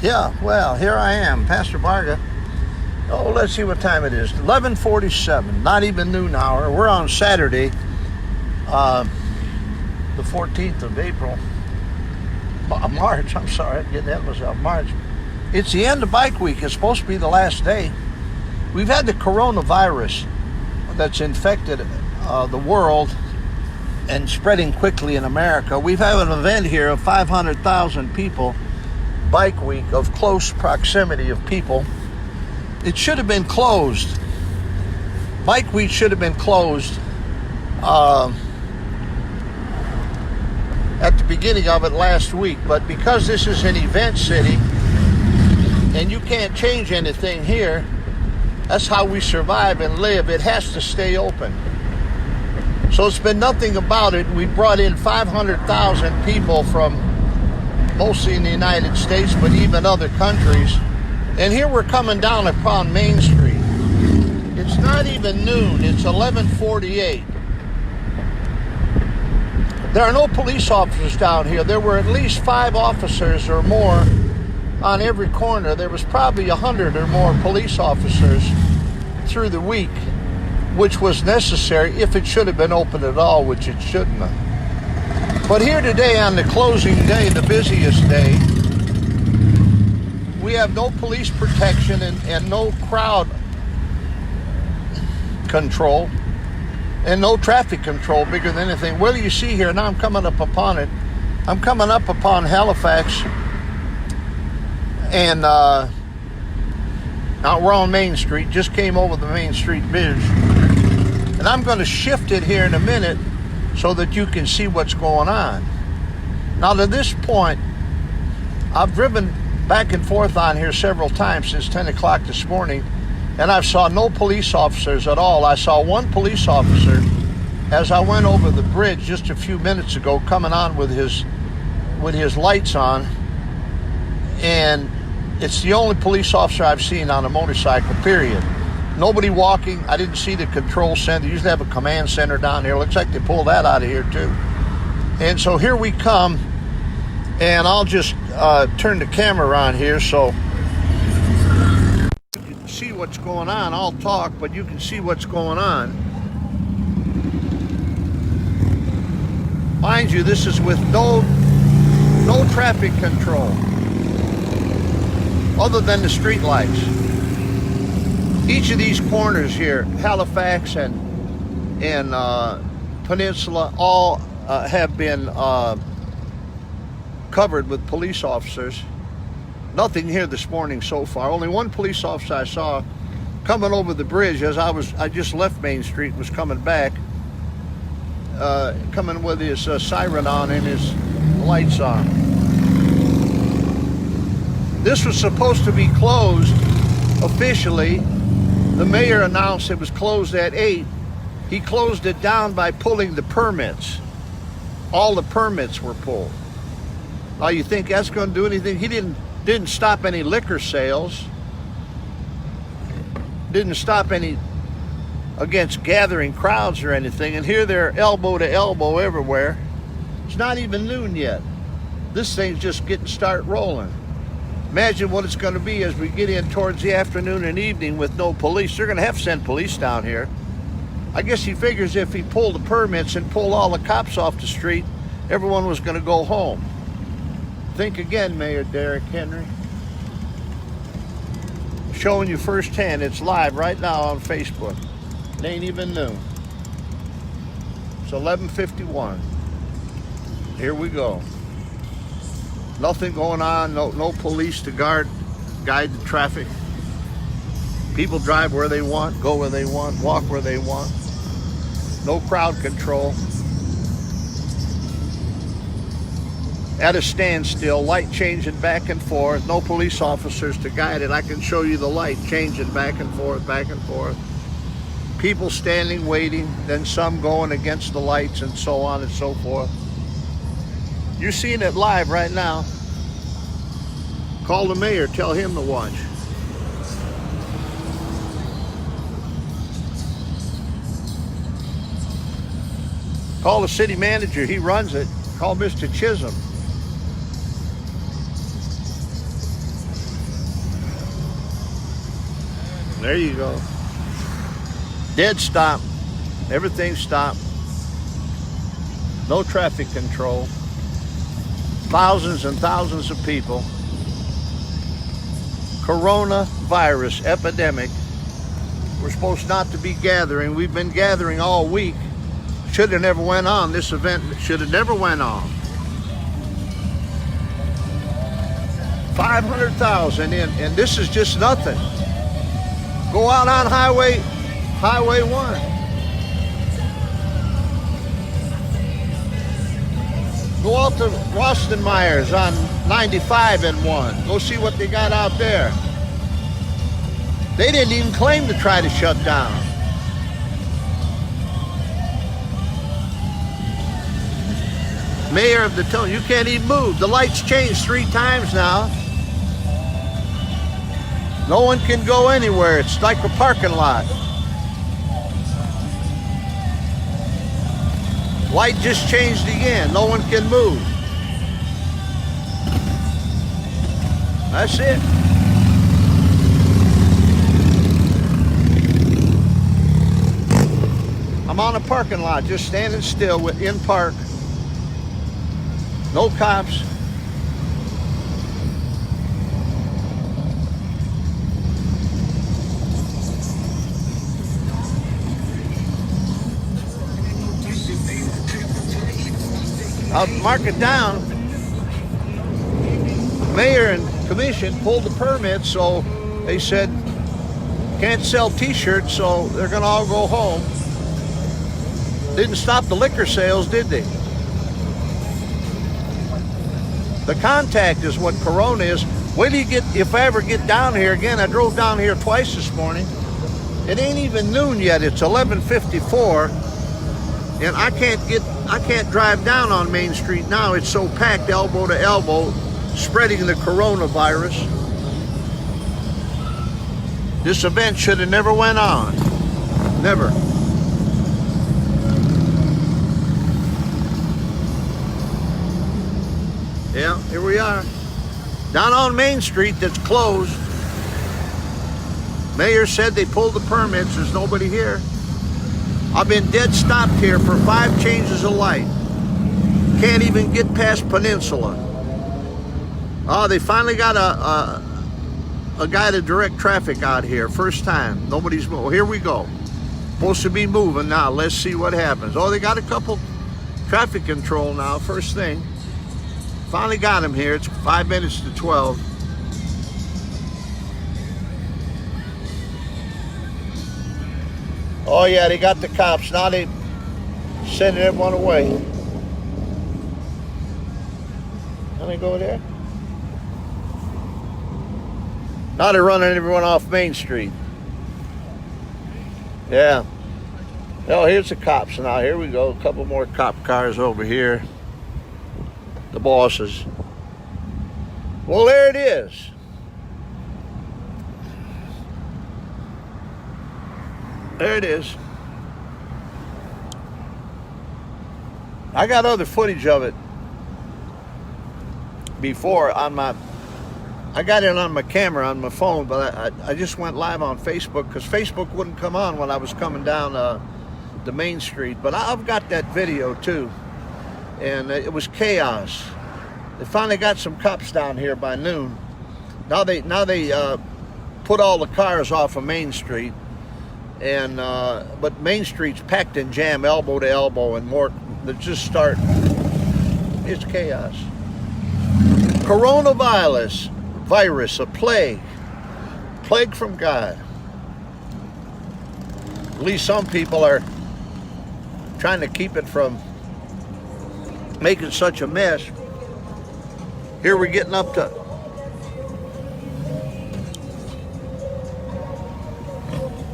Yeah, well, here I am, Pastor Varga. Oh, let's see what time it is. 11:47, not even noon hour. We're on Saturday, the 14th of April. March, I'm sorry, I'm getting ahead of myself. March. It's the end of Bike Week. It's supposed to be the last day. We've had the coronavirus that's infected the world and spreading quickly in America. We've had an event here of 500,000 people, Bike Week, of close proximity of people. It should have been closed. Bike Week should have been closed at the beginning of it last week, but because this is an event city and you can't change anything here, that's how we survive and live. It has to stay open. So it's been nothing about it. We brought in 500,000 people from mostly in the United States, but even other countries. And here we're coming down upon Main Street. It's not even noon. It's 11:48. There are no police officers down here. There were at least 5 officers or more on every corner. There was probably 100 or more police officers through the week, which was necessary if it should have been open at all, which it shouldn't have. But here today on the closing day, the busiest day, we have no police protection and no crowd control and no traffic control bigger than anything. Well, you see here, now I'm coming up upon it. I'm coming up upon Halifax, and now we're on Main Street, just came over the Main Street Bridge. And I'm going to shift it here in a minute so that you can see what's going on. Now, to this point, I've driven back and forth on here several times since 10 o'clock this morning, and I saw no police officers at all. I saw one police officer as I went over the bridge just a few minutes ago, coming on with his lights on, and it's the only police officer I've seen on a motorcycle, period. Nobody walking. I didn't see the control center. They usually have a command center down here. Looks like they pulled that out of here too. And so here we come, and I'll just turn the camera on here so you can see what's going on. I'll talk, but you can see what's going on. Mind you, this is with no traffic control other than the street lights. Each of these corners here, Halifax and Peninsula, all have been covered with police officers. Nothing here this morning so far. Only one police officer I saw coming over the bridge as I just left Main Street and was coming back, coming with his siren on and his lights on. This was supposed to be closed officially. The mayor announced it was closed at 8. He closed it down by pulling the permits. All the permits were pulled. Now you think that's going to do anything? He didn't stop any liquor sales. Didn't stop any against gathering crowds or anything. And here they're elbow to elbow everywhere. It's not even noon yet. This thing's just getting start rolling. Imagine what it's going to be as we get in towards the afternoon and evening with no police. They're going to have to send police down here. I guess he figures if he pulled the permits and pulled all the cops off the street, everyone was going to go home. Think again, Mayor Derek Henry. Showing you firsthand. It's live right now on Facebook. It ain't even noon. It's 11:51. Here we go. Nothing going on, no police to guide the traffic. People drive where they want, go where they want, walk where they want. No crowd control. At a standstill, light changing back and forth. No police officers to guide it. I can show you the light changing back and forth, back and forth. People standing, waiting, then some going against the lights and so on and so forth. You're seeing it live right now. Call the mayor, tell him to watch. Call the city manager, he runs it. Call Mr. Chisholm. There you go. Dead stop. Everything stopped. No traffic control. Thousands and thousands of people. Coronavirus epidemic. We're supposed not to be gathering. We've been gathering all week. Should have never went on. This event should have never went on. 500,000 in, and this is just nothing. Go out on Highway 1. Go out to Roston Myers on 95 and 1. Go see what they got out there. They didn't even claim to try to shut down. Mayor of the town, you can't even move. The lights changed 3 times now. No one can go anywhere. It's like a parking lot. Light just changed again. No one can move. That's it. I'm on a parking lot, just standing still in park. No cops. I'll mark it down. Mayor and commission pulled the permit, so they said can't sell t-shirts, so they're gonna all go home. Didn't stop the liquor sales, did they? The contact is what Corona is. Wait till you get, if I ever get down here again, I drove down here twice this morning. It ain't even noon yet, it's 11:54. And I can't drive down on Main Street now. It's so packed elbow to elbow, spreading the coronavirus. This event should have never went on. Never. Yeah, here we are. Down on Main Street that's closed. Mayor said they pulled the permits. There's nobody here. I've been dead stopped here for 5 changes of light. Can't even get past Peninsula. Oh, they finally got a guy to direct traffic out here. First time. Nobody's moving. Well, here we go. Supposed to be moving now. Let's see what happens. Oh, they got a couple traffic control now. First thing. Finally got him here. It's 5 minutes to 12. Oh yeah, they got the cops. Now they sending everyone away. Can I go there? Now they're running everyone off Main Street. Yeah. Oh, here's the cops now. Here we go. A couple more cop cars over here. The bosses. Well, there it is. There it is. I got other footage of it before on my, I got it on my camera on my phone, but I just went live on Facebook because Facebook wouldn't come on when I was coming down the Main Street. But I've got that video too, and it was chaos. They finally got some cops down here by noon. Now they put all the cars off of Main Street. And but Main Street's packed and jammed elbow to elbow, and more that just start. It's chaos. Coronavirus, a plague from God. At least some people are trying to keep it from making such a mess. Here we're getting up to.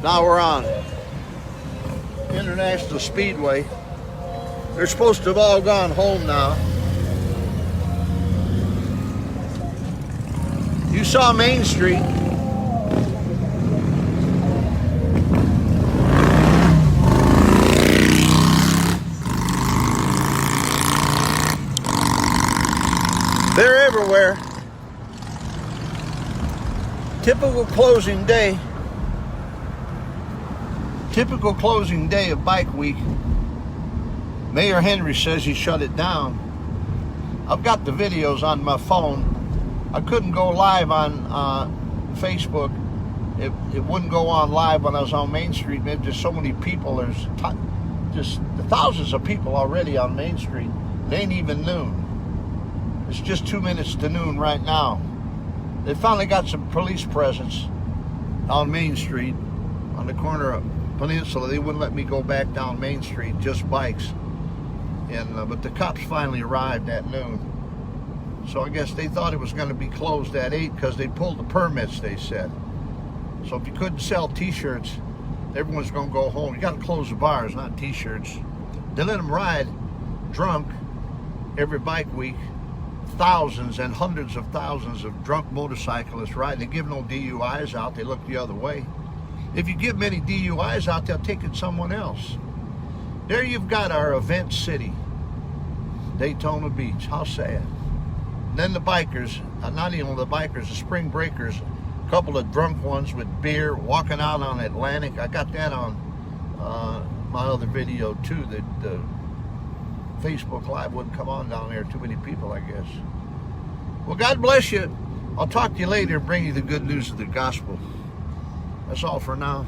Now we're on International Speedway. They're supposed to have all gone home now. You saw Main Street. They're everywhere. Typical closing day. Typical closing day of Bike Week. Mayor Henry says he shut it down. I've got the videos on my phone. I couldn't go live on Facebook. It wouldn't go on live when I was on Main Street. There's just so many people. There's just thousands of people already on Main Street. It ain't even noon. It's just 2 minutes to noon right now. They finally got some police presence on Main Street, on the corner of Peninsula. They wouldn't let me go back down Main Street, just bikes. And but the cops finally arrived at noon. So I guess they thought it was going to be closed at 8 because they pulled the permits, they said. So if you couldn't sell t-shirts, everyone's going to go home. You got to close the bars, not t-shirts. They let them ride drunk every Bike Week. Thousands and hundreds of thousands of drunk motorcyclists riding. They give no DUIs out. They look the other way. If you give many DUIs out, they'll take it someone else. There you've got our event city, Daytona Beach. How sad. And then the bikers, not even the bikers, the spring breakers, a couple of drunk ones with beer walking out on Atlantic. I got that on my other video too. That Facebook Live wouldn't come on down there. Too many people, I guess. Well, God bless you. I'll talk to you later and bring you the good news of the gospel. That's all for now.